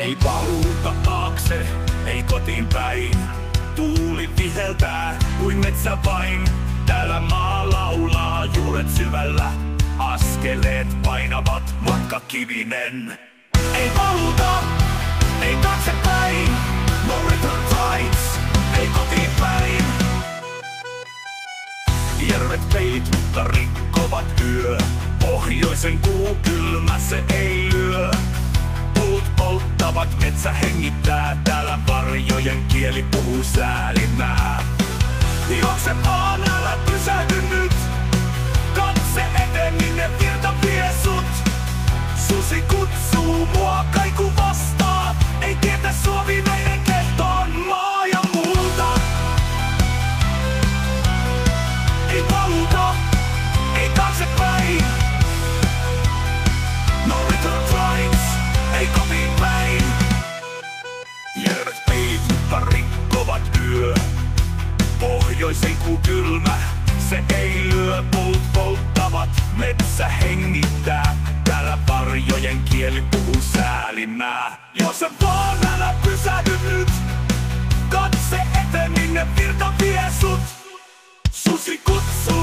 Ei paluuta taakse, ei kotiin päin. Tuuli viheltää kuin metsä vain. Täällä maa laulaa juuret syvällä. Askeleet painavat matkakivinen. Ei paluuta, ei taaksepäin. No return tides, ei kotiin päin. Järvet peilit, mutta rikkovat yö. Pohjoisen kuu kylmä, se ei lyö. Puut polttavat, metsä hengittää. Täällä varjojen kieli puhuu säälimää. Juokse vaan, älä pysähdy nyt. Katse eteen, minne virta vie sut. Susi kutsuu mua, kaiku vastaa. Ei tietä sua viimeinen kehtoon maa ja multa. Ei paluuta, ei taaksepäin. No return tides, ei kotiin päin. Järvet peilit, mutta rikkovat yö. Pohjoisen kuu kylmä, se ei lyö. Puut polttavat, metsä hengittää. Täällä varjojen kieli puhuu säälimää. Jos sä vaan, älä pysähdy nyt. Katse eteen, minne virta vie sut. Susi kutsuu